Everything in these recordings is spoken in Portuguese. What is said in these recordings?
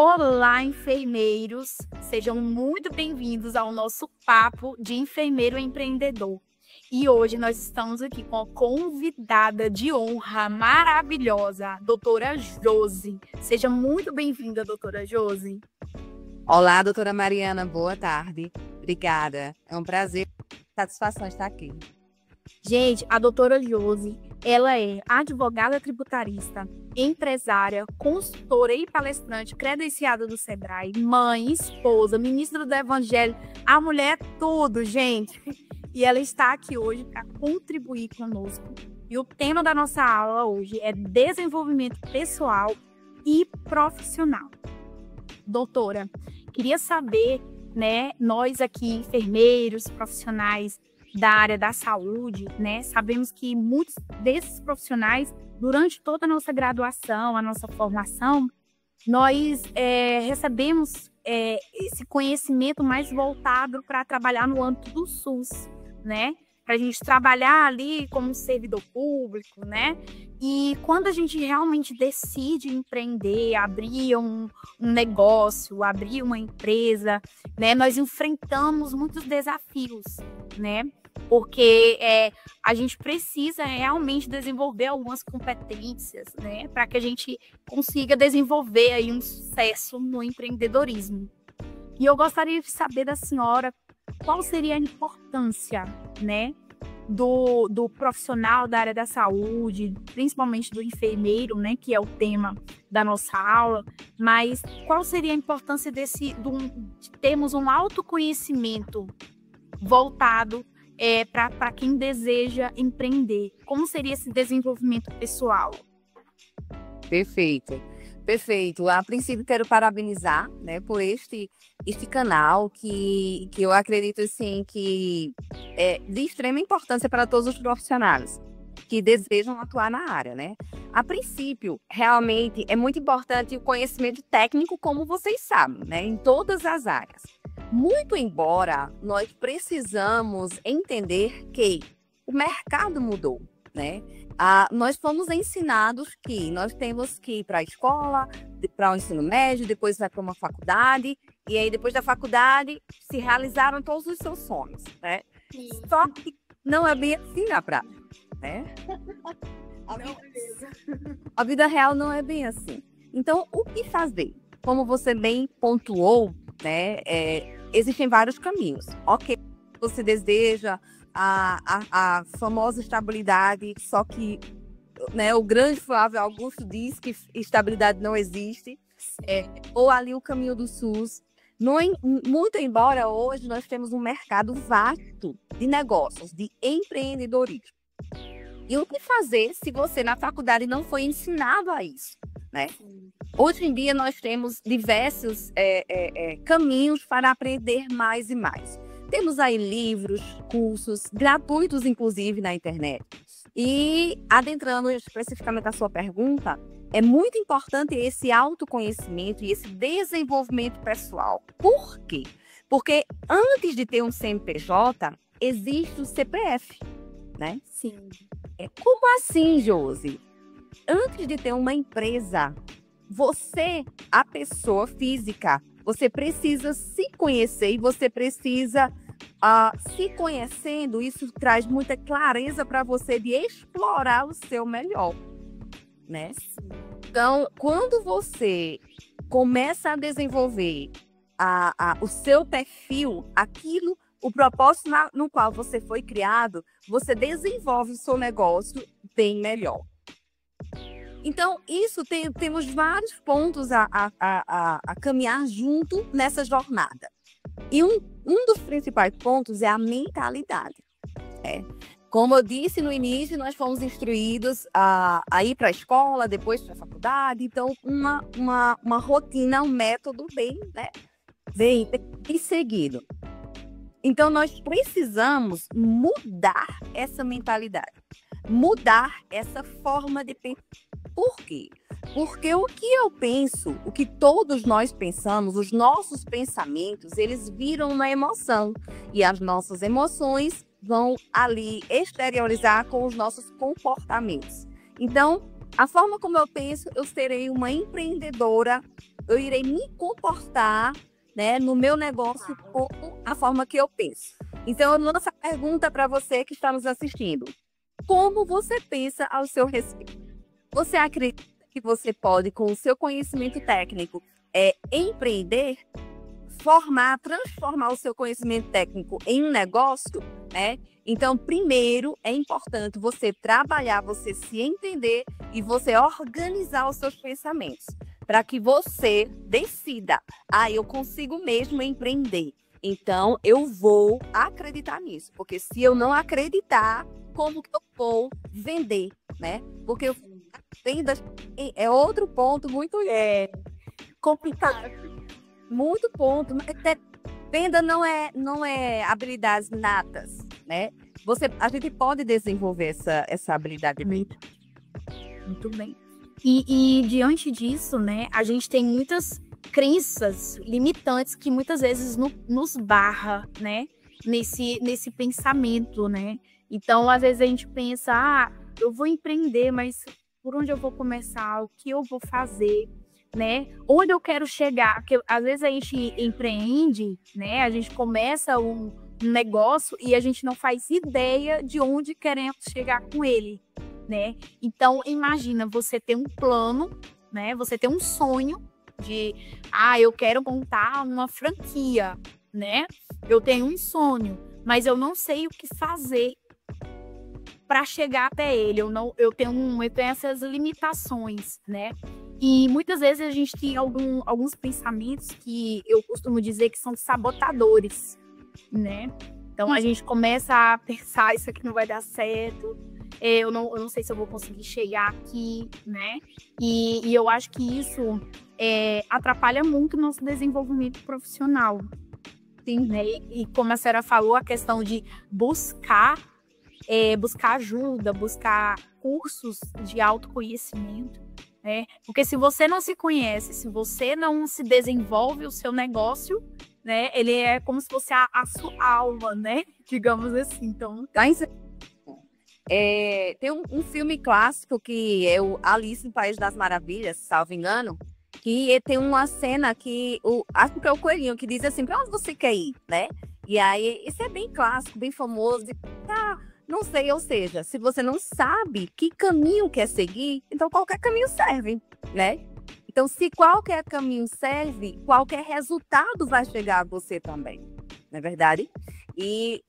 Olá, enfermeiros! Sejam muito bem-vindos ao nosso papo de enfermeiro empreendedor. E hoje nós estamos aqui com a convidada de honra maravilhosa, a doutora Josi. Seja muito bem-vinda, doutora Josi. Olá, doutora Mariana, boa tarde. Obrigada. É um prazer, satisfação estar aqui. Gente, a doutora Josi, ela é advogada tributarista, empresária, consultora e palestrante credenciada do Sebrae, mãe, esposa, ministra do Evangelho, a mulher é tudo, gente. E ela está aqui hoje para contribuir conosco. E o tema da nossa aula hoje é desenvolvimento pessoal e profissional. Doutora, queria saber, né, nós aqui, enfermeiros, profissionais da área da saúde, né, sabemos que muitos desses profissionais, durante toda a nossa graduação, a nossa formação, nós recebemos esse conhecimento mais voltado para trabalhar no âmbito do SUS, né? Para a gente trabalhar ali como servidor público, né? E quando a gente realmente decide empreender, abrir um negócio, abrir uma empresa, né? Nós enfrentamos muitos desafios, né? Porque a gente precisa realmente desenvolver algumas competências, né? Para que a gente consiga desenvolver aí um sucesso no empreendedorismo. E eu gostaria de saber da senhora qual seria a importância, né, do profissional da área da saúde, principalmente do enfermeiro, né, que é o tema da nossa aula, mas qual seria a importância de termos um autoconhecimento voltado para quem deseja empreender? Como seria esse desenvolvimento pessoal? Perfeito. A princípio, quero parabenizar, né, por este canal que eu acredito assim, que é de extrema importância para todos os profissionais que desejam atuar na área, né? A princípio, realmente é muito importante o conhecimento técnico, como vocês sabem, né, em todas as áreas. Muito embora nós precisamos entender que o mercado mudou, né? Nós fomos ensinados que nós temos que ir para a escola, para o ensino médio, depois vai para uma faculdade, e aí depois da faculdade se realizaram todos os seus sonhos, né? Sim. Só que não é bem assim na prática, né? A vida real não é bem assim. Então, o que fazer? Como você bem pontuou, né? Existem vários caminhos. Ok, você deseja a famosa estabilidade, só que, né, o grande Flávio Augusto diz que estabilidade não existe, ou ali o caminho do SUS. Muito embora hoje nós temos um mercado vasto de negócios, de empreendedorismo. E o que fazer se você na faculdade não foi ensinado a isso, né? Hoje em dia nós temos diversos caminhos para aprender mais e mais. Temos aí livros, cursos, gratuitos inclusive na internet. E adentrando especificamente a sua pergunta, é muito importante esse autoconhecimento e esse desenvolvimento pessoal. Por quê? Porque antes de ter um CNPJ, existe o CPF, né? Sim. Como assim, Josi? Antes de ter uma empresa, você, a pessoa física, você precisa se conhecer e você precisa, se conhecendo, isso traz muita clareza para você de explorar o seu melhor, né? Então, quando você começa a desenvolver o seu perfil, o propósito no qual você foi criado, você desenvolve o seu negócio bem melhor. Então, temos vários pontos a caminhar junto nessa jornada. E um dos principais pontos é a mentalidade. Como eu disse no início, nós fomos instruídos a ir para a escola, depois para a faculdade. Então, uma rotina, um método bem seguido. Então, nós precisamos mudar essa mentalidade, mudar essa forma de pensar. Por quê? Porque o que eu penso, o que todos nós pensamos, os nossos pensamentos, eles viram uma emoção. E as nossas emoções vão ali exteriorizar com os nossos comportamentos. Então, a forma como eu penso, eu serei uma empreendedora eu irei me comportar, né, no meu negócio com a forma que eu penso. Então, eu lanço a pergunta para você que está nos assistindo. Como você pensa ao seu respeito? Você acredita que você pode, com o seu conhecimento técnico, empreender, transformar o seu conhecimento técnico em um negócio, né? Então, primeiro, é importante você trabalhar, você se entender e você organizar os seus pensamentos, para que você decida, eu consigo mesmo empreender. Então, eu vou acreditar nisso, porque se eu não acreditar, como que eu vou vender, né? Porque vendas é outro ponto muito complicado. Muito ponto. Venda não é habilidades natas, né? A gente pode desenvolver essa habilidade. Muito bem. E diante disso, né, a gente tem muitas crenças limitantes que muitas vezes nos barra, né, nesse pensamento, né? Então, às vezes a gente pensa, eu vou empreender, mas por onde eu vou começar? O que eu vou fazer? Né? Onde eu quero chegar? Porque às vezes a gente empreende, né? A gente começa um negócio e a gente não faz ideia de onde queremos chegar com ele, né? Então, imagina você ter um plano, né? Você ter um sonho de, eu quero montar uma franquia, né? Eu tenho um sonho, mas eu não sei o que fazer para chegar até ele. Eu tenho essas limitações, né? E muitas vezes a gente tem alguns pensamentos que eu costumo dizer que são sabotadores, né? Então a gente começa a pensar, isso aqui não vai dar certo, eu não sei se eu vou conseguir chegar aqui, né? E eu acho que isso atrapalha muito o nosso desenvolvimento profissional. Sim, né? E como a senhora falou, a questão de buscar ajuda, buscar cursos de autoconhecimento, né? Porque se você não se conhece, se você não se desenvolve o seu negócio, né? Ele é como se fosse a sua alma, né? Digamos assim. Então, tem um filme clássico que é o Alice no País das Maravilhas, salvo engano, que tem uma cena que acho que é o coelhinho que diz assim: para onde você quer ir, né? E aí, isso é bem clássico, bem famoso. Não sei, ou seja, se você não sabe que caminho quer seguir, então qualquer caminho serve, né? Então, se qualquer caminho serve, qualquer resultado vai chegar a você também, não é verdade? E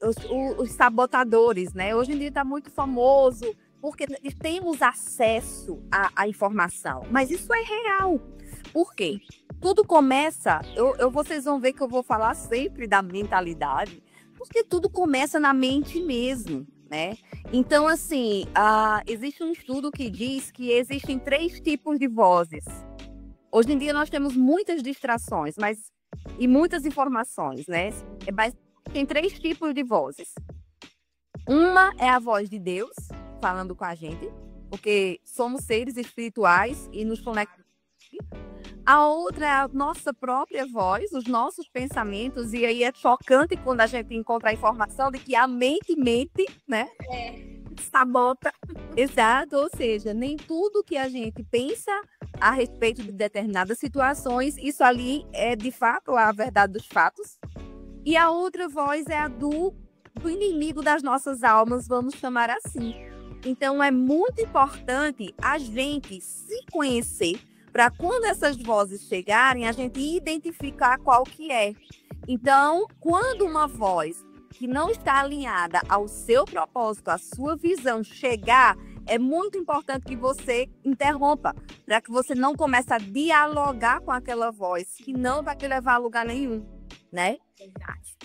os sabotadores, né? Hoje em dia está muito famoso, porque temos acesso à informação, mas isso é real. Por quê? Tudo começa, vocês vão ver que eu vou falar sempre da mentalidade, porque tudo começa na mente mesmo, né? Então, assim, existe um estudo que diz que existem 3 tipos de vozes. Hoje em dia nós temos muitas distrações, e muitas informações, né? Mas tem 3 tipos de vozes. Uma é a voz de Deus falando com a gente, porque somos seres espirituais e nos conectamos. A outra é a nossa própria voz, os nossos pensamentos, e aí é chocante quando a gente encontra a informação de que a mente mente, né? Sabota. Exato, ou seja, nem tudo que a gente pensa a respeito de determinadas situações, isso ali é de fato a verdade dos fatos. E a outra voz é a do inimigo das nossas almas, vamos chamar assim. Então é muito importante a gente se conhecer, para quando essas vozes chegarem, a gente identificar qual que é. Então, quando uma voz que não está alinhada ao seu propósito, à sua visão chegar, é muito importante que você interrompa, para que você não comece a dialogar com aquela voz, que não vai te levar a lugar nenhum, né? Verdade.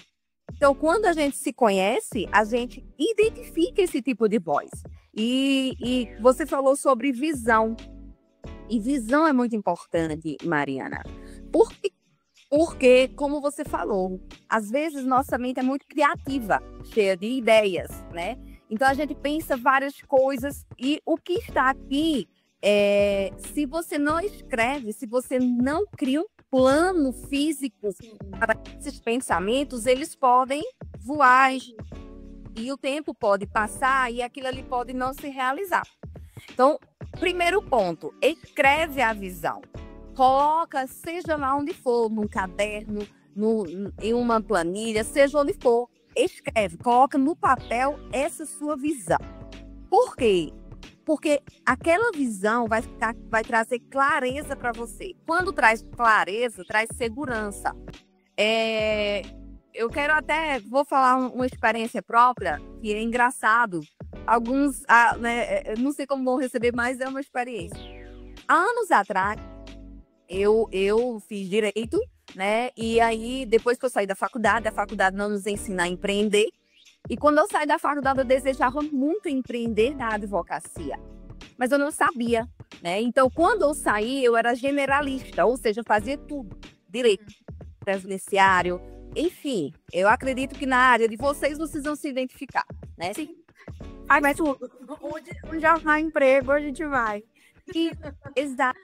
Então, quando a gente se conhece, a gente identifica esse tipo de voz. E você falou sobre visão. E visão é muito importante, Mariana. Porque, como você falou, às vezes nossa mente é muito criativa, cheia de ideias, né? Então a gente pensa várias coisas e o que está aqui, se você não escreve, se você não cria um plano físico para esses pensamentos, eles podem voar e o tempo pode passar e aquilo ali pode não se realizar. Então, primeiro ponto, escreve a visão. coloca, seja lá onde for, num caderno, em uma planilha, seja onde for, escreve, coloca no papel essa sua visão. Por quê? Porque aquela visão vai trazer clareza para você. Quando traz clareza, traz segurança. Eu quero vou falar uma experiência própria, que é engraçado. Alguns, não sei como vão receber, mas é uma experiência. Há anos atrás, eu fiz direito, né? E aí, depois que eu saí da faculdade, a faculdade não nos ensina a empreender. E quando eu saí da faculdade, eu desejava muito empreender na advocacia. Mas eu não sabia, né? Então, quando eu saí, eu era generalista, ou seja, fazia tudo. Direito, previdenciário, enfim. Eu acredito que na área de vocês vão se identificar, né? Sim. Ai, mas onde arrumar emprego, a gente vai. Exato.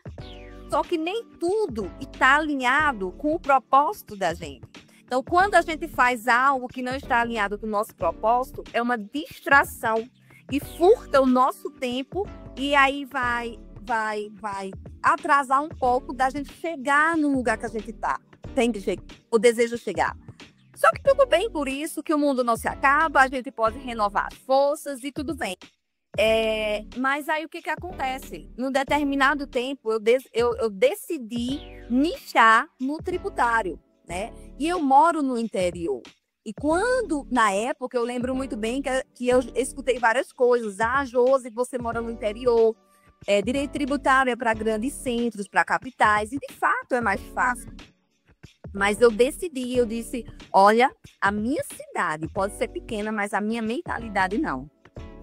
Só que nem tudo está alinhado com o propósito da gente. Então, quando a gente faz algo que não está alinhado com o nosso propósito, é uma distração e furta o nosso tempo e aí vai atrasar um pouco da gente chegar no lugar que a gente está. O desejo chegar. Só que tudo bem, por isso que o mundo não se acaba, a gente pode renovar as forças e tudo bem. Mas aí o que acontece? Num determinado tempo, eu decidi nichar no tributário, né? E eu moro no interior. E quando, na época, eu lembro muito bem que eu escutei várias coisas. Josi, você mora no interior, direito tributário é para grandes centros, para capitais, e de fato é mais fácil. Mas eu disse, olha, a minha cidade pode ser pequena, mas a minha mentalidade não.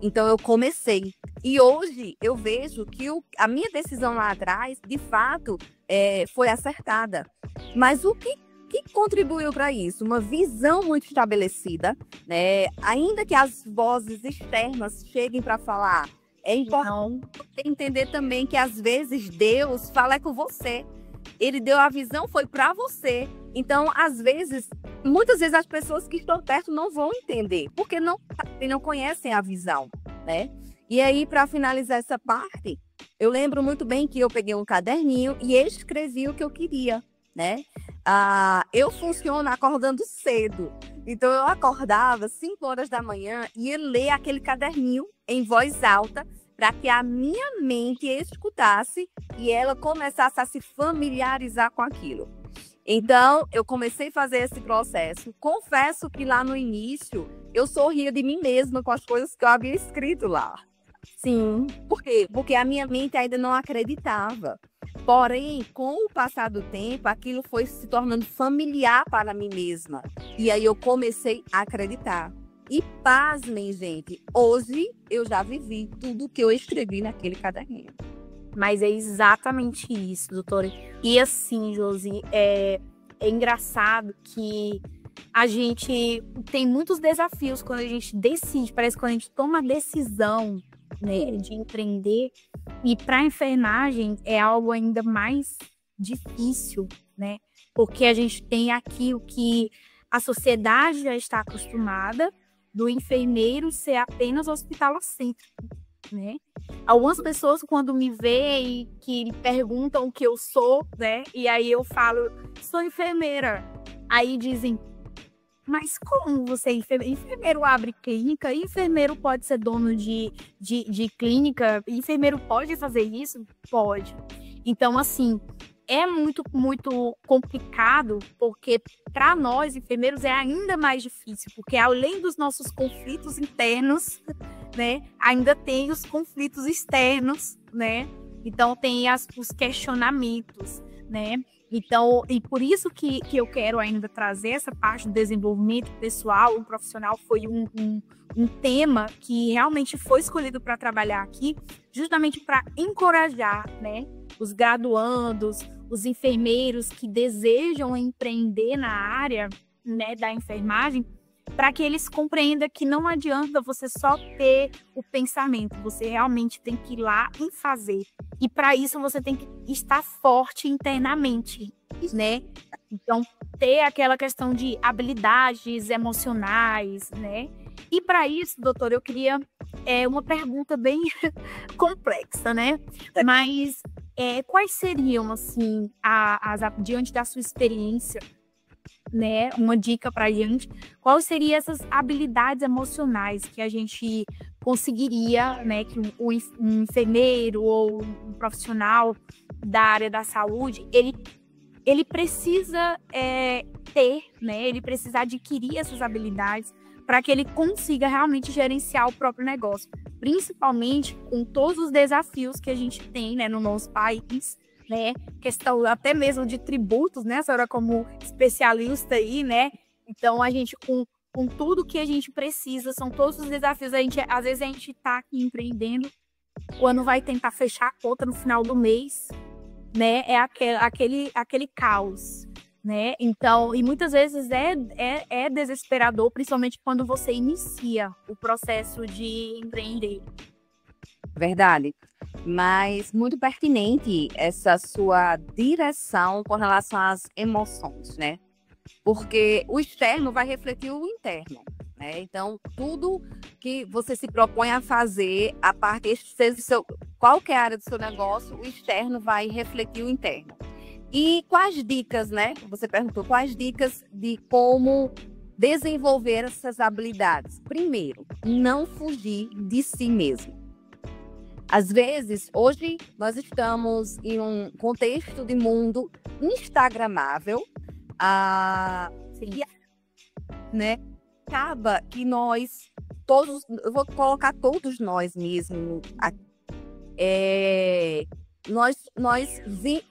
Então, eu comecei. E hoje, eu vejo que a minha decisão lá atrás, de fato, foi acertada. Mas o que contribuiu para isso? Uma visão muito estabelecida, né? Ainda que as vozes externas cheguem para falar, é importante entender também que, às vezes, Deus fala com você. Ele deu a visão, foi para você. Então, muitas vezes as pessoas que estão perto não vão entender, porque não conhecem a visão, né? E aí, para finalizar essa parte, eu lembro muito bem que eu peguei um caderninho e escrevi o que eu queria, né? Eu funciono acordando cedo. Então, eu acordava 5 horas da manhã e ia ler aquele caderninho em voz alta, para que a minha mente escutasse e ela começasse a se familiarizar com aquilo. Então, eu comecei a fazer esse processo. Confesso que lá no início, eu sorria de mim mesma com as coisas que eu havia escrito lá. Sim. Por quê? Porque a minha mente ainda não acreditava. Porém, com o passar do tempo, aquilo foi se tornando familiar para mim mesma. E aí eu comecei a acreditar. E pasmem, gente, hoje eu já vivi tudo o que eu escrevi naquele caderninho. Mas é exatamente isso, doutora. E assim, Josi, é engraçado que a gente tem muitos desafios quando a gente decide, parece que quando a gente toma a decisão, né, de empreender. E para a enfermagem é algo ainda mais difícil, né? Porque a gente tem aqui o que a sociedade já está acostumada, do enfermeiro ser apenas hospitalocêntrico, né? Algumas pessoas, quando me veem e que perguntam o que eu sou, né? E aí eu falo, sou enfermeira. Aí dizem, mas como você é enfermeiro? Enfermeiro abre clínica, enfermeiro pode ser dono de clínica, enfermeiro pode fazer isso? Pode. Então, assim, é muito, muito complicado, porque para nós, enfermeiros, é ainda mais difícil, porque além dos nossos conflitos internos, né, ainda tem os conflitos externos, né? Então, tem os questionamentos, né? Então, e por isso que eu quero ainda trazer essa parte do desenvolvimento pessoal, profissional, foi um tema que realmente foi escolhido para trabalhar aqui, justamente para encorajar, né, os graduandos, os enfermeiros que desejam empreender na área, né, da enfermagem, para que eles compreendam que não adianta você só ter o pensamento, você realmente tem que ir lá e fazer. E para isso você tem que estar forte internamente, né? Então, ter aquela questão de habilidades emocionais, né? E para isso, doutor, eu queria uma pergunta bem complexa, né? Mas quais seriam, assim, diante da sua experiência, né, uma dica para a gente, quais seriam essas habilidades emocionais que a gente conseguiria, né, que um enfermeiro ou um profissional da área da saúde, ele precisa ter, né, ele precisa adquirir essas habilidades para que ele consiga realmente gerenciar o próprio negócio, principalmente com todos os desafios que a gente tem, né, no nosso país, né, questão até mesmo de tributos, né, a senhora como especialista aí, né, então a gente com tudo que a gente precisa, são todos os desafios, às vezes a gente está aqui empreendendo, quando vai tentar fechar a conta no final do mês, né, é aquele caos, né, então, e muitas vezes é desesperador, principalmente quando você inicia o processo de empreender. Verdade. Mas muito pertinente essa sua direção com relação às emoções, né? Porque o externo vai refletir o interno, né? Então, tudo que você se propõe a fazer, a partir de qualquer área do seu negócio, o externo vai refletir o interno. E quais dicas, né? Você perguntou, quais dicas de como desenvolver essas habilidades? Primeiro, não fugir de si mesmo. Às vezes, hoje, nós estamos em um contexto de mundo instagramável, né? Acaba que nós, todos, eu vou colocar todos nós mesmo,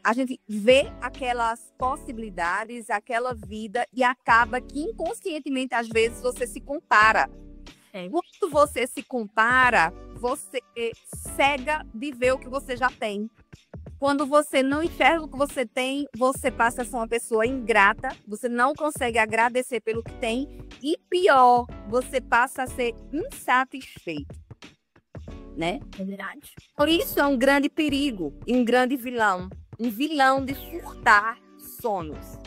a gente vê aquelas possibilidades, aquela vida, e acaba que inconscientemente, às vezes, você se compara. Quando você se compara, você cega de ver o que você já tem. Quando você não enxerga o que você tem, você passa a ser uma pessoa ingrata, você não consegue agradecer pelo que tem, e pior, você passa a ser insatisfeito, né? É verdade. Por isso é um grande perigo e um grande vilão. Um vilão de furtar sonhos.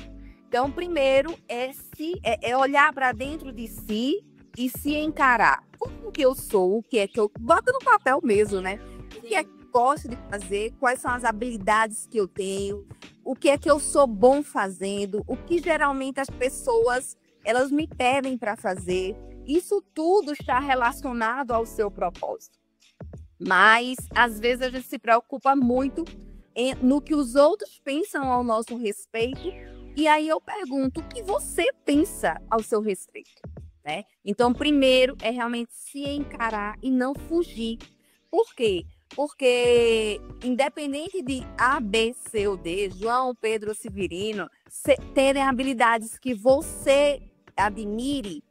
Então, primeiro é olhar para dentro de si e se encarar. O que eu sou, o que é que eu... Bota no papel mesmo, né? O que é que eu gosto de fazer, quais são as habilidades que eu tenho, o que é que eu sou bom fazendo, o que geralmente as pessoas, elas me pedem para fazer. Isso tudo está relacionado ao seu propósito. Mas, às vezes, a gente se preocupa muito no que os outros pensam ao nosso respeito. E aí eu pergunto, o que você pensa ao seu respeito? Né? Então, primeiro, é realmente se encarar e não fugir. Por quê? Porque, independente de A, B, C ou D, João, Pedro ou Severino, terem habilidades que você admire,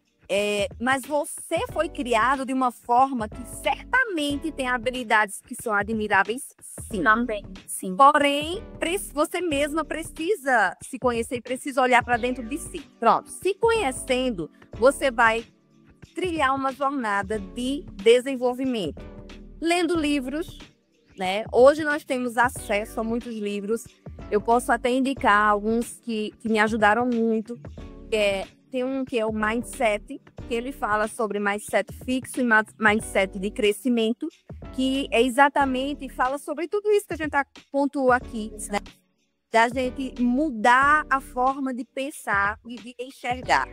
mas você foi criado de uma forma que certamente tem habilidades que são admiráveis, sim. Também, sim. Porém, você mesma precisa se conhecer e precisa olhar para dentro de si. Pronto, se conhecendo, você vai trilhar uma jornada de desenvolvimento. Lendo livros, né? Hoje nós temos acesso a muitos livros. Eu posso até indicar alguns que me ajudaram muito. Tem um que é o Mindset, que ele fala sobre mindset fixo e mindset de crescimento, que é exatamente, fala sobre tudo isso que a gente pontuou aqui, né? Da gente mudar a forma de pensar e de enxergar.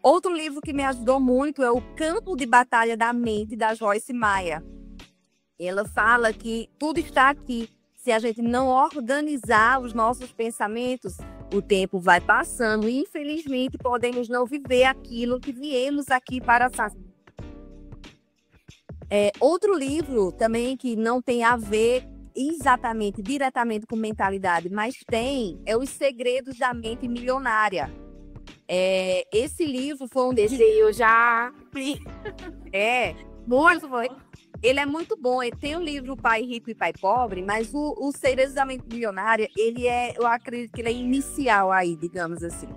Outro livro que me ajudou muito é O Campo de Batalha da Mente, da Joyce Meyer. Ela fala que tudo está aqui. Se a gente não organizar os nossos pensamentos, o tempo vai passando e, infelizmente, podemos não viver aquilo que viemos aqui para fazer. Outro livro também que não tem a ver exatamente, diretamente com mentalidade, mas é Os Segredos da Mente Milionária. Esse livro foi um desses... Eu já... Muito foi. Ele é muito bom. Ele tem o livro Pai Rico e Pai Pobre, mas o Segredos da Mente Milionária, eu acredito que ele é inicial aí, digamos assim.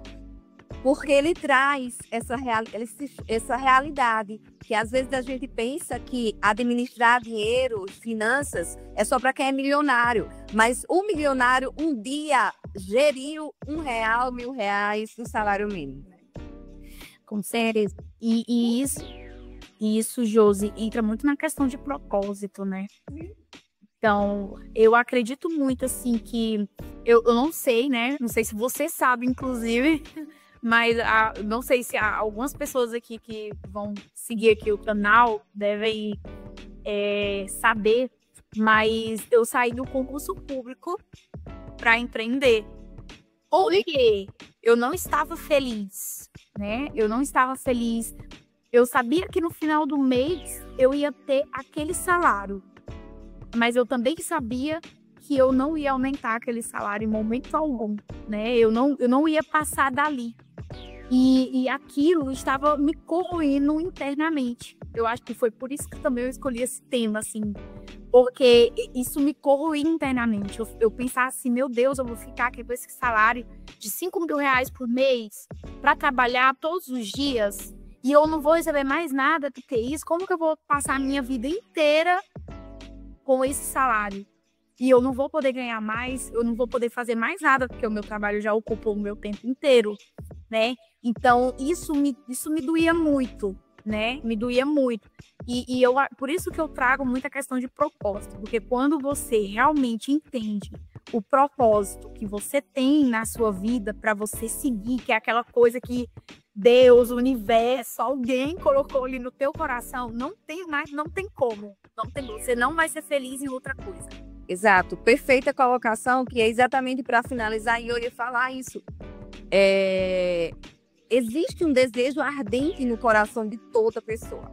Porque ele traz essa realidade, que às vezes a gente pensa que administrar dinheiro, finanças, é só para quem é milionário. Mas o milionário, um dia, geriu R$1, R$1.000 no salário mínimo. Com certeza. E isso, Josi, entra muito na questão de propósito, né? Então, eu acredito muito, assim, que... Eu não sei, né? Não sei se você sabe, inclusive, mas não sei se algumas pessoas aqui que vão seguir aqui o canal devem saber, mas eu saí do concurso público para empreender. Porque eu não estava feliz, né? Eu não estava feliz. Eu sabia que no final do mês eu ia ter aquele salário. Mas eu também sabia que eu não ia aumentar aquele salário em momento algum, né? Eu não ia passar dali. E aquilo estava me corroendo internamente. Eu acho que foi por isso que também eu escolhi esse tema, assim. Porque isso me corroía internamente. Eu pensava assim, meu Deus, eu vou ficar aqui com esse salário de 5 mil reais por mês para trabalhar todos os dias e eu não vou receber mais nada do que isso. Como que eu vou passar a minha vida inteira com esse salário? E eu não vou poder ganhar mais, eu não vou poder fazer mais nada, porque o meu trabalho já ocupou o meu tempo inteiro, né? Então, isso me doía muito, né? Me doía muito. E por isso que eu trago muita questão de propósito, porque quando você realmente entende o propósito que você tem na sua vida para você seguir, que é aquela coisa que Deus, o universo, alguém colocou ali no teu coração, não tem como. Você não vai ser feliz em outra coisa. Exato, perfeita colocação, que é exatamente para finalizar, e eu ia falar isso. Existe um desejo ardente no coração de toda pessoa.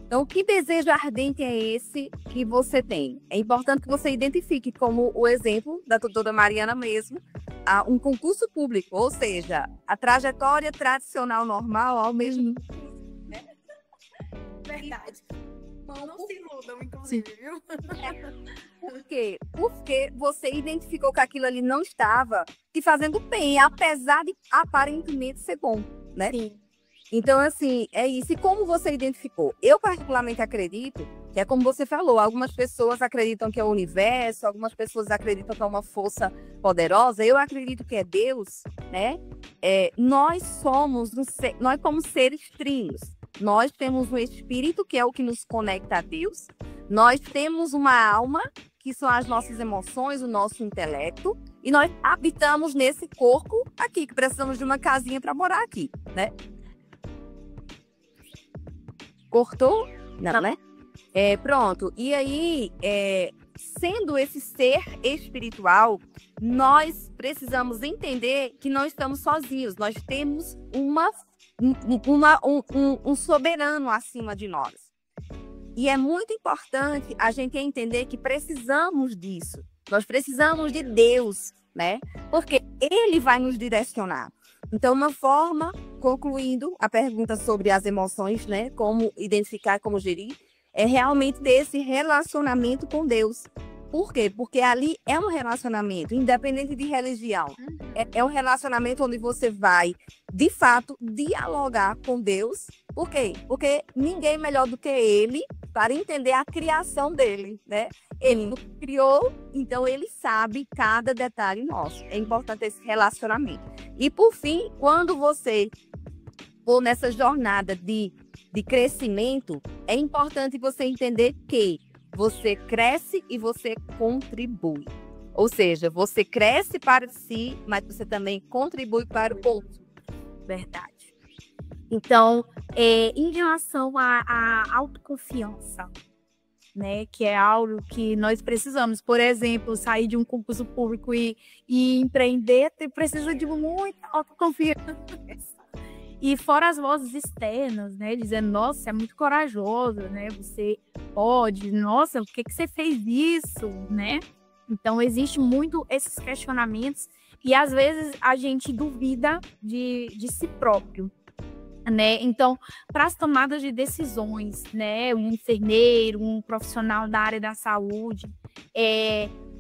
Então, que desejo ardente é esse que você tem? É importante que você identifique, como o exemplo da doutora Mariana mesmo, um concurso público, ou seja, a trajetória tradicional normal ao mesmo tempo. Né? Verdade. Não se iludam, inclusive, viu? Por quê? Porque você identificou que aquilo ali não estava te fazendo bem, apesar de aparentemente ser bom, né? Sim. Então, assim, é isso. E como você identificou? Eu particularmente acredito que é como você falou, algumas pessoas acreditam que é o universo, algumas pessoas acreditam que é uma força poderosa. Eu acredito que é Deus, né? Nós como seres trinos. Nós temos um espírito, que é o que nos conecta a Deus. Nós temos uma alma, que são as nossas emoções, o nosso intelecto. E nós habitamos nesse corpo aqui, que precisamos de uma casinha para morar aqui, né? Cortou? Não, né? Pronto. E aí, sendo esse ser espiritual, nós precisamos entender que não estamos sozinhos. Nós temos um soberano acima de nós. E é muito importante a gente entender que precisamos disso. Nós precisamos de Deus, né? Porque Ele vai nos direcionar. Então, uma forma, concluindo a pergunta sobre as emoções, né? Como identificar, como gerir, é realmente ter esse relacionamento com Deus. Por quê? Porque ali é um relacionamento, independente de religião. É um relacionamento onde você vai, de fato, dialogar com Deus. Por quê? Porque ninguém melhor do que Ele para entender a criação dele, né? Ele nos criou, então Ele sabe cada detalhe nosso. É importante esse relacionamento. E, por fim, quando você for nessa jornada de crescimento, é importante você entender que você cresce e você contribui. Ou seja, você cresce para si, mas você também contribui para o outro. Verdade. Então, em relação à autoconfiança, né, que é algo que nós precisamos, por exemplo, sair de um concurso público e empreender, precisa de muita autoconfiança. E fora as vozes externas, né, dizendo, nossa, você é muito corajosa, né, você pode, nossa, por que você fez isso, né? Então, existe muito esses questionamentos e, às vezes, a gente duvida de si próprio, né? Então, para as tomadas de decisões, né, um enfermeiro, um profissional da área da saúde,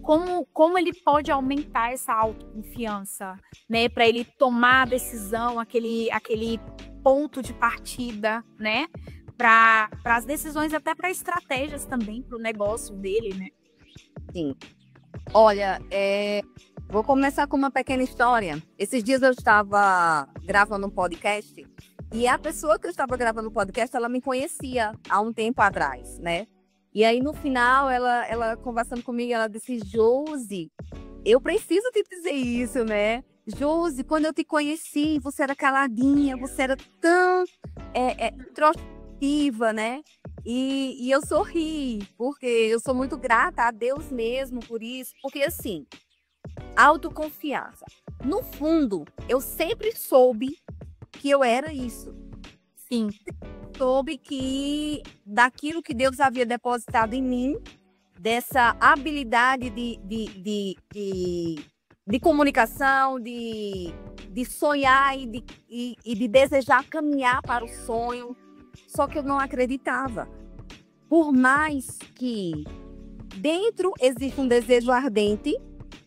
como ele pode aumentar essa autoconfiança, né, para ele tomar a decisão, aquele ponto de partida, né, para as decisões, até para estratégias também para o negócio dele, né? Sim. Olha, vou começar com uma pequena história. Esses dias eu estava gravando um podcast e a pessoa que eu estava gravando o podcast, ela me conhecia há um tempo atrás, né? E aí, no final, ela conversando comigo, ela disse, Josi, eu preciso te dizer isso, né? Josi, quando eu te conheci, você era caladinha, você era tão introspectiva, né? E eu sorri, porque eu sou muito grata a Deus mesmo por isso. Porque, assim, autoconfiança. No fundo, eu sempre soube que eu era isso. Sim. Soube que daquilo que Deus havia depositado em mim, dessa habilidade de comunicação, de sonhar e de desejar caminhar para o sonho. Só que eu não acreditava. Por mais que dentro exista um desejo ardente,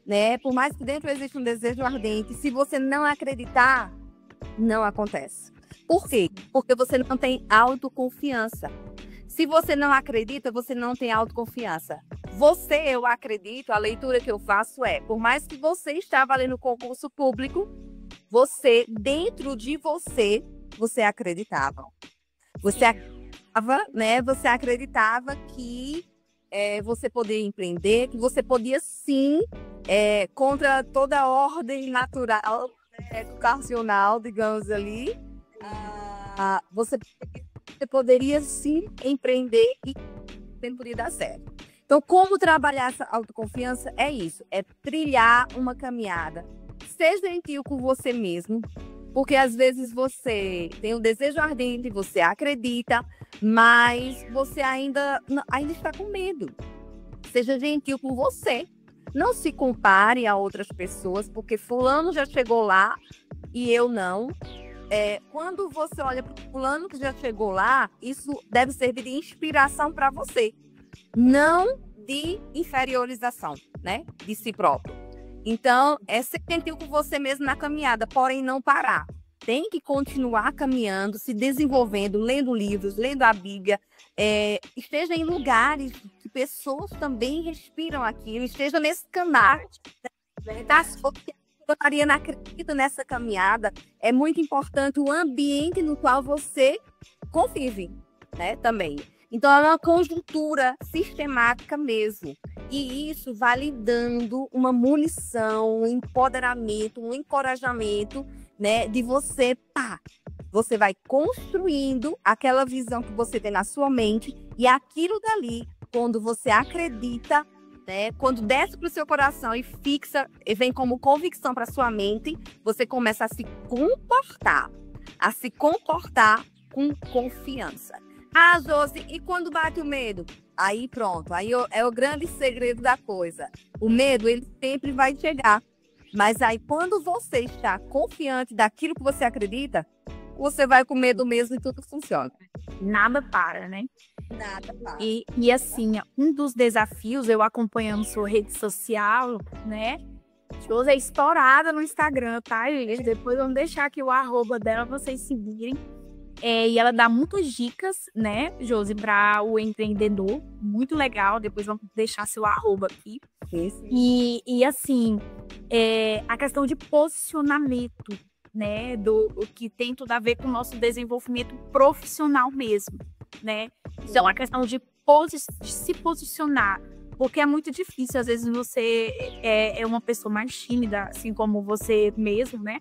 né? Por mais que dentro exista um desejo ardente, se você não acreditar, não acontece. Por quê? Porque você não tem autoconfiança. Se você não acredita, você não tem autoconfiança. Eu acredito, a leitura que eu faço é, por mais que você estava ali no concurso público, dentro de você acreditava. Você acreditava que você poderia empreender, que você podia sim, contra toda a ordem natural, educacional, digamos ali, você poderia sim empreender e poderia dar certo. Então, como trabalhar essa autoconfiança? É isso, é trilhar uma caminhada. Seja gentil com você mesmo, porque às vezes você tem um desejo ardente, você acredita, mas você ainda está com medo. Seja gentil com você. Não se compare a outras pessoas, porque fulano já chegou lá e eu não. Quando você olha para o fulano que já chegou lá, isso deve servir de inspiração para você, não de inferiorização, né, de si próprio. Então, ser gentil com você mesmo na caminhada, porém não parar. Tem que continuar caminhando, se desenvolvendo, lendo livros, lendo a Bíblia, esteja em lugares que pessoas também respiram aquilo, esteja nesse canal das Mariana acredita nessa caminhada. É muito importante o ambiente no qual você convive, né, também. Então, é uma conjuntura sistemática mesmo. E isso vai lhe dando uma munição, um empoderamento, um encorajamento, né, de você, você vai construindo aquela visão que você tem na sua mente e aquilo dali, quando você acredita, né, quando desce para o seu coração e fixa, e vem como convicção para sua mente, você começa a se comportar com confiança. Josi, e quando bate o medo? Aí pronto, aí é o grande segredo da coisa. O medo, ele sempre vai chegar. Mas aí quando você está confiante daquilo que você acredita, você vai com medo mesmo e tudo funciona. Nada para, né? Nada para. E assim, um dos desafios, eu acompanhando sua rede social, né? Josi é estourada no Instagram, tá, gente? Depois vamos deixar aqui o @ dela pra vocês seguirem. E ela dá muitas dicas, né, Josi, para o empreendedor. Muito legal. Depois vamos deixar seu @ aqui. E assim, a questão de posicionamento, né, do que tem tudo a ver com o nosso desenvolvimento profissional mesmo, né? Então, a questão de se posicionar, porque é muito difícil, às vezes você é uma pessoa mais tímida, assim como você mesmo, né?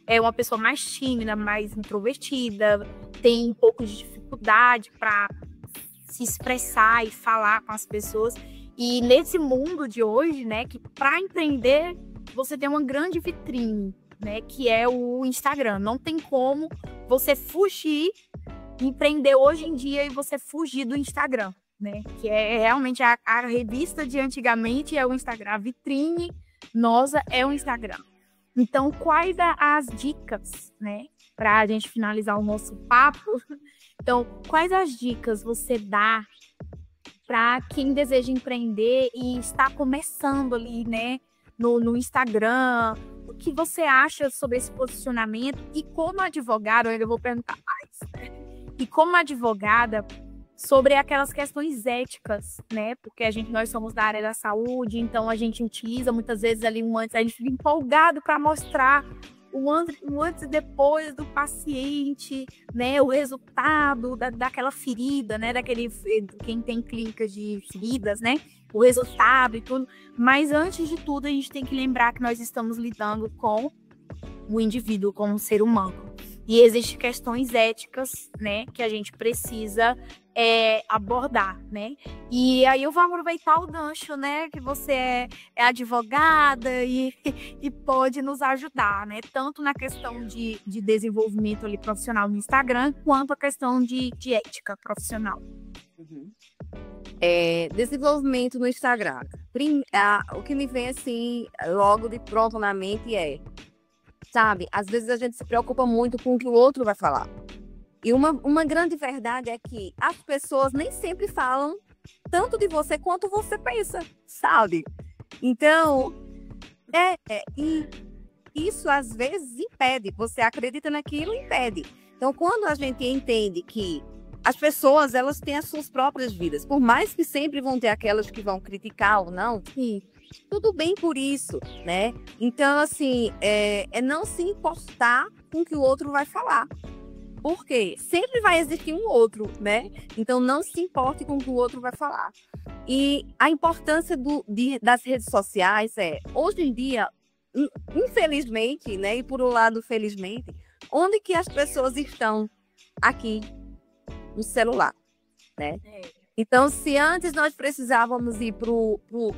É uma pessoa mais tímida, mais introvertida, tem um pouco de dificuldade para se expressar e falar com as pessoas. E nesse mundo de hoje, né, que para empreender você tem uma grande vitrine, né, que é o Instagram. Não tem como você fugir, empreender hoje em dia e você fugir do Instagram, né? Que é realmente a revista de antigamente é o Instagram, a vitrine nossa é o Instagram. Então, quais as dicas, né, para a gente finalizar o nosso papo? Então, quais as dicas você dá para quem deseja empreender e está começando ali, né, no Instagram? O que você acha sobre esse posicionamento? E como advogada, eu ainda vou perguntar mais, né? E como advogada, sobre aquelas questões éticas, né? Porque nós somos da área da saúde, então a gente utiliza muitas vezes ali a gente fica empolgado para mostrar o antes e depois do paciente, né? O resultado daquela ferida, né? Quem tem clínica de feridas, né? O resultado e tudo. Mas antes de tudo, a gente tem que lembrar que nós estamos lidando com o indivíduo, com o ser humano. E existem questões éticas, né, que a gente precisa abordar, né? E aí eu vou aproveitar o gancho, né, que você é advogada e pode nos ajudar, né? Tanto na questão de desenvolvimento ali profissional no Instagram, quanto a questão de ética profissional. Uhum. Desenvolvimento no Instagram. O que me vem assim, logo de pronto na mente sabe, às vezes a gente se preocupa muito com o que o outro vai falar. E uma grande verdade é que as pessoas nem sempre falam tanto de você quanto você pensa, sabe? Então, e isso às vezes impede. Você acredita naquilo, impede. Então, quando a gente entende que as pessoas, elas têm as suas próprias vidas, por mais que sempre vão ter aquelas que vão criticar ou não, e tudo bem por isso, né? Então, assim, não se importar com o que o outro vai falar. Porque sempre vai existir um outro, né? Então, não se importe com o que o outro vai falar. E a importância das redes sociais hoje em dia, infelizmente, né? E por um lado, felizmente, onde que as pessoas estão? Aqui, no celular, né? Então, se antes nós precisávamos ir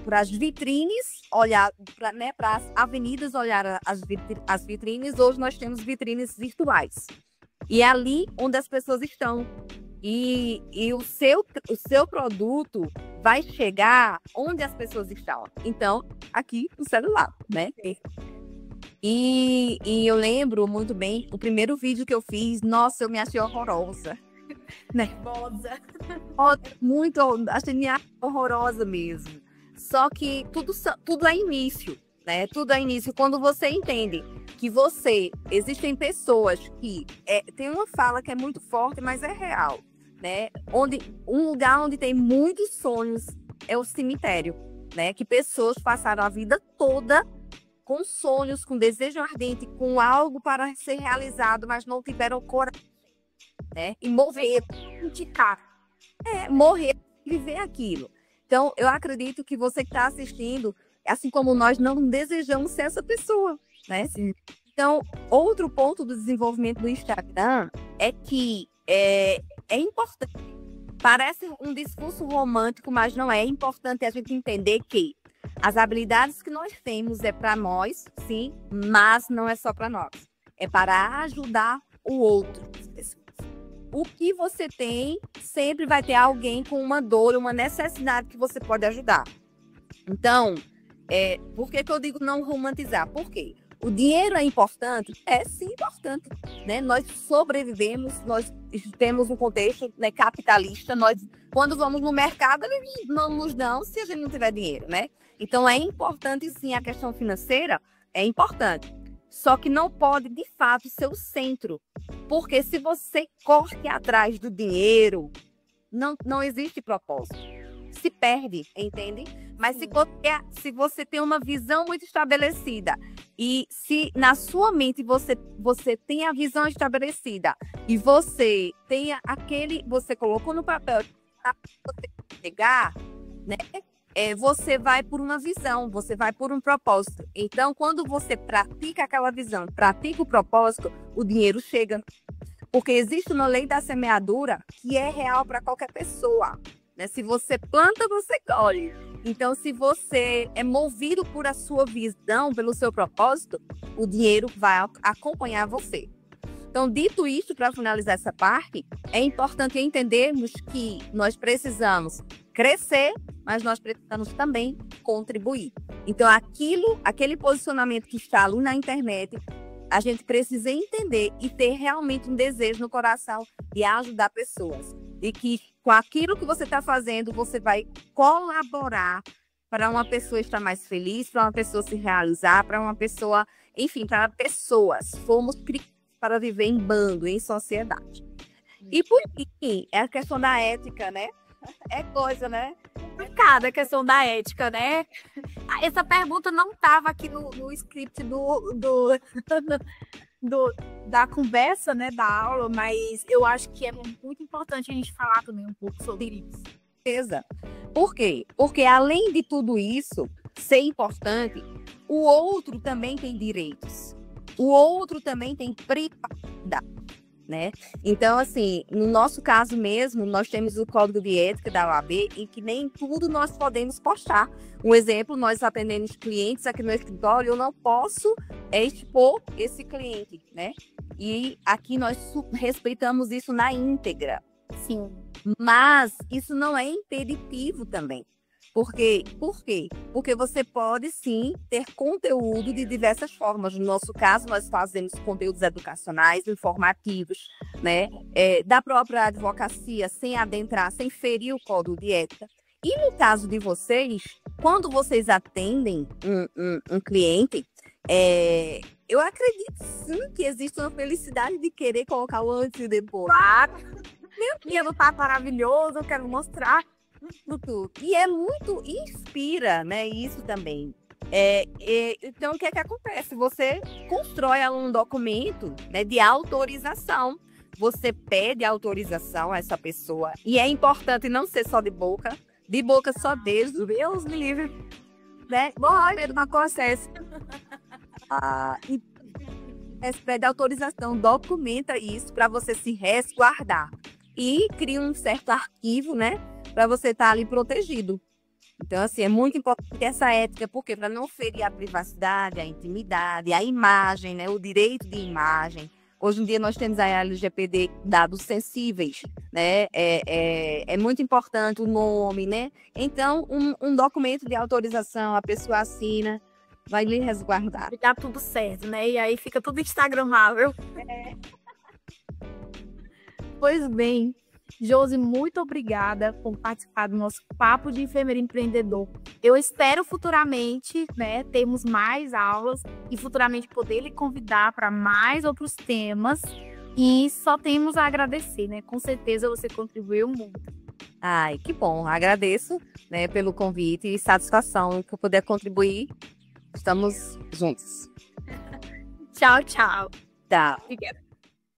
para as vitrines, olhar para as avenidas, olhar as vitrines, hoje nós temos vitrines virtuais. E é ali onde as pessoas estão. E o seu produto vai chegar onde as pessoas estão. Então, aqui no celular, né? E eu lembro muito bem, o primeiro vídeo que eu fiz, nossa, eu me achei horrorosa. Nervosa. Muito, achei horrorosa mesmo. Só que tudo é início, né? Tudo é início. Quando você entende que existem pessoas que tem uma fala que é muito forte, mas é real, né? Um lugar onde tem muitos sonhos é o cemitério, né? Que pessoas passaram a vida toda com sonhos, com desejo ardente, com algo para ser realizado, mas não tiveram coragem, né? E morrer, morrer e viver aquilo. Então, eu acredito que você que está assistindo, assim como nós, não desejamos ser essa pessoa, né? Sim. Então, outro ponto do desenvolvimento do Instagram é que é importante. Parece um discurso romântico, mas não é. É importante a gente entender que as habilidades que nós temos é para nós, sim, mas não é só para nós. É para ajudar o outro. O que você tem, sempre vai ter alguém com uma dor, uma necessidade que você pode ajudar. Então, por que eu digo não romantizar? Por quê? O dinheiro é importante? É sim importante, né? Nós sobrevivemos, nós temos um contexto, né, capitalista, quando vamos no mercado, eles não nos dão se a gente não tiver dinheiro, né? Então, é importante sim, a questão financeira é importante. Só que não pode, de fato, ser o centro. Porque se você corre atrás do dinheiro, não existe propósito. Se perde, entende? Mas se você tem uma visão muito estabelecida e se na sua mente você tem a visão estabelecida e você tem você colocou no papel para você chegar, né? Você vai por uma visão, você vai por um propósito. Então, quando você pratica aquela visão, pratica o propósito, o dinheiro chega. Porque existe uma lei da semeadura que é real para qualquer pessoa, né? Se você planta, você colhe. Então, se você é movido por a sua visão, pelo seu propósito, o dinheiro vai acompanhar você. Então, dito isso, para finalizar essa parte, é importante entendermos que nós precisamos crescer, mas nós precisamos também contribuir. Então, aquele posicionamento que está ali na internet, a gente precisa entender e ter realmente um desejo no coração de ajudar pessoas. E que com aquilo que você está fazendo, você vai colaborar para uma pessoa estar mais feliz, para uma pessoa se realizar, para uma pessoa, enfim, para pessoas. Fomos criados para viver em bando, em sociedade. E por fim, é a questão da ética, né? É coisa, né? Complicada a questão da ética, né? Essa pergunta não estava aqui no script da conversa, né, da aula, mas eu acho que é muito importante a gente falar também um pouco sobre isso. Certeza. Por quê? Porque além de tudo isso ser importante, o outro também tem direitos. O outro também tem privacidade, né? Então, assim, no nosso caso mesmo, nós temos o Código de Ética da OAB em que nem tudo nós podemos postar. Um exemplo, nós atendemos clientes aqui no escritório, eu não posso expor esse cliente, né? E aqui nós respeitamos isso na íntegra. Sim. Mas isso não é impeditivo também. Por quê? Porque você pode, sim, ter conteúdo de diversas formas. No nosso caso, nós fazemos conteúdos educacionais, informativos, né? Da própria advocacia, sem adentrar, sem ferir o código de ética. E no caso de vocês, quando vocês atendem um cliente, eu acredito, sim, que existe uma felicidade de querer colocar o antes e depois. Claro! Meu Deus, tá maravilhoso, eu quero mostrar. Tudo. E é muito, inspira, né, isso também. Então, o que é que acontece? Você constrói um documento, né, de autorização. Você pede autorização a essa pessoa. E é importante não ser só de boca só Deus me livre, né? Morre uma processo. E pede autorização, documenta isso para você se resguardar. E cria um certo arquivo, né? Para você estar ali protegido. Então, assim, é muito importante essa ética, porque para não ferir a privacidade, a intimidade, a imagem, né? O direito de imagem. Hoje em dia nós temos a LGPD, dados sensíveis, né? É muito importante o nome, né? Então, um documento de autorização, a pessoa assina, vai lhe resguardar. Dá tudo certo, né? E aí fica tudo instagramável. Pois bem, Josi, muito obrigada por participar do nosso Papo de Enfermeiro Empreendedor. Eu espero futuramente, né, termos mais aulas e futuramente poder lhe convidar para mais outros temas. E só temos a agradecer, né? Com certeza você contribuiu muito. Ai, que bom. Agradeço, né, pelo convite e satisfação que eu puder contribuir. Estamos juntos. Tchau, tchau. Tá. Obrigada.